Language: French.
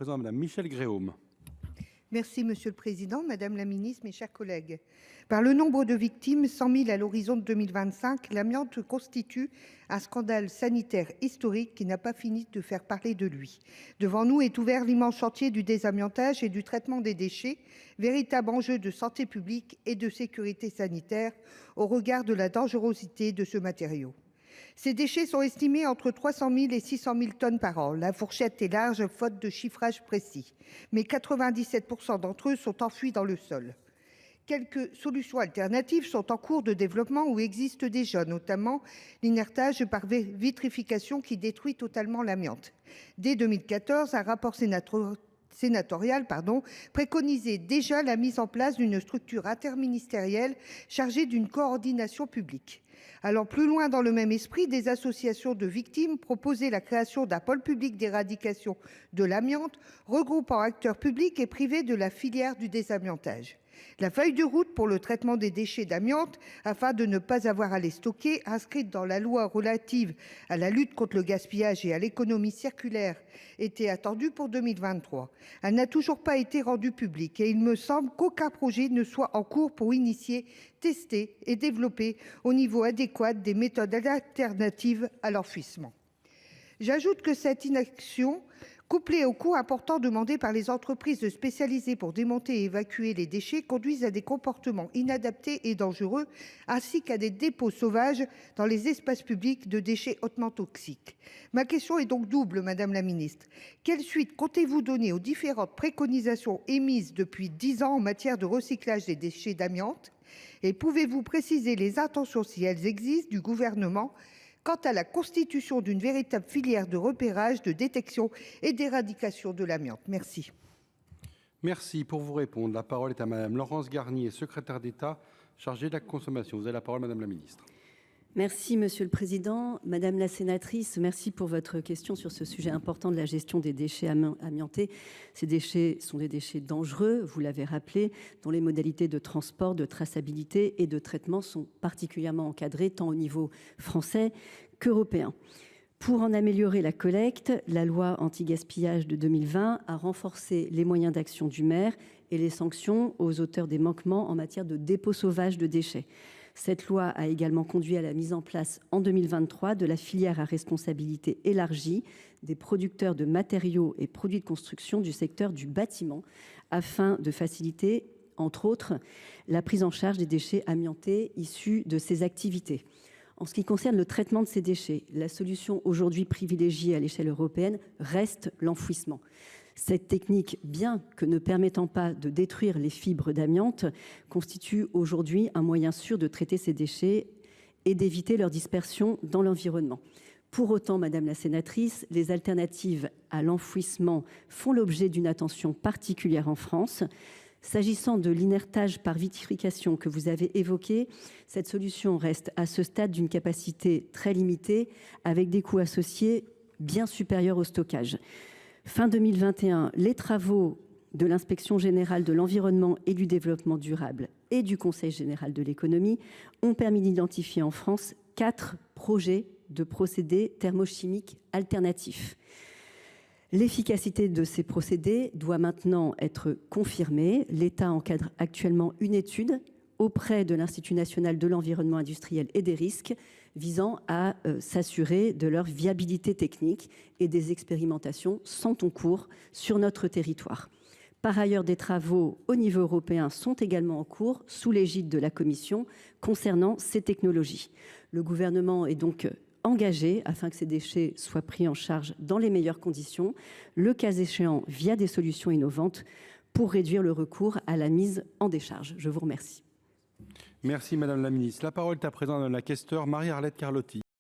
présent à Madame Michèle Gréaume. Merci Monsieur le Président, Madame la Ministre, mes chers collègues. Par le nombre de victimes, 100 000 à l'horizon de 2025, l'amiante constitue un scandale sanitaire historique qui n'a pas fini de faire parler de lui. Devant nous est ouvert l'immense chantier du désamiantage et du traitement des déchets, véritable enjeu de santé publique et de sécurité sanitaire au regard de la dangerosité de ce matériau. Ces déchets sont estimés entre 300 000 et 600 000 tonnes par an. La fourchette est large, faute de chiffrage précis. Mais 97% d'entre eux sont enfouis dans le sol. Quelques solutions alternatives sont en cours de développement ou existent déjà, notamment l'inertage par vitrification qui détruit totalement l'amiante. Dès 2014, un rapport sénatorial préconisait déjà la mise en place d'une structure interministérielle chargée d'une coordination publique. Allant plus loin dans le même esprit, des associations de victimes proposaient la création d'un pôle public d'éradication de l'amiante, regroupant acteurs publics et privés de la filière du désamiantage. La feuille de route pour le traitement des déchets d'amiante, afin de ne pas avoir à les stocker, inscrite dans la loi relative à la lutte contre le gaspillage et à l'économie circulaire, était attendue pour 2023. Elle n'a toujours pas été rendue publique et il me semble qu'aucun projet ne soit en cours pour initier, tester et développer au niveau adéquat des méthodes alternatives à l'enfouissement. J'ajoute que cette inaction, couplée aux coûts importants demandés par les entreprises spécialisées pour démonter et évacuer les déchets, conduisent à des comportements inadaptés et dangereux, ainsi qu'à des dépôts sauvages dans les espaces publics de déchets hautement toxiques. Ma question est donc double, Madame la Ministre. Quelle suite comptez-vous donner aux différentes préconisations émises depuis 10 ans en matière de recyclage des déchets d'amiante ? Et pouvez-vous préciser les intentions, si elles existent, du gouvernement quant à la constitution d'une véritable filière de repérage, de détection et d'éradication de l'amiante? Merci. Merci. Pour vous répondre, la parole est à Madame Laurence Garnier, secrétaire d'État chargée de la consommation. Vous avez la parole, Madame la Ministre. Merci Monsieur le Président. Madame la sénatrice, merci pour votre question sur ce sujet important de la gestion des déchets amiantés. Ces déchets sont des déchets dangereux, vous l'avez rappelé, dont les modalités de transport, de traçabilité et de traitement sont particulièrement encadrées tant au niveau français qu'européen. Pour en améliorer la collecte, la loi anti-gaspillage de 2020 a renforcé les moyens d'action du maire et les sanctions aux auteurs des manquements en matière de dépôt sauvage de déchets. Cette loi a également conduit à la mise en place en 2023 de la filière à responsabilité élargie des producteurs de matériaux et produits de construction du secteur du bâtiment afin de faciliter, entre autres, la prise en charge des déchets amiantés issus de ces activités. En ce qui concerne le traitement de ces déchets, la solution aujourd'hui privilégiée à l'échelle européenne reste l'enfouissement. Cette technique, bien que ne permettant pas de détruire les fibres d'amiante, constitue aujourd'hui un moyen sûr de traiter ces déchets et d'éviter leur dispersion dans l'environnement. Pour autant, Madame la sénatrice, les alternatives à l'enfouissement font l'objet d'une attention particulière en France. S'agissant de l'inertage par vitrification que vous avez évoqué, cette solution reste à ce stade d'une capacité très limitée, avec des coûts associés bien supérieurs au stockage. Fin 2021, les travaux de l'Inspection générale de l'environnement et du développement durable et du Conseil général de l'économie ont permis d'identifier en France 4 projets de procédés thermochimiques alternatifs. L'efficacité de ces procédés doit maintenant être confirmée. L'État encadre actuellement une étude auprès de l'Institut national de l'environnement industriel et des risques visant à s'assurer de leur viabilité technique, et des expérimentations sont en cours sur notre territoire. Par ailleurs, des travaux au niveau européen sont également en cours sous l'égide de la Commission concernant ces technologies. Le gouvernement est donc engagé afin que ces déchets soient pris en charge dans les meilleures conditions, le cas échéant via des solutions innovantes pour réduire le recours à la mise en décharge. Je vous remercie. Merci Madame la Ministre. La parole est à présent à la questeure Marie-Arlette Carlotti.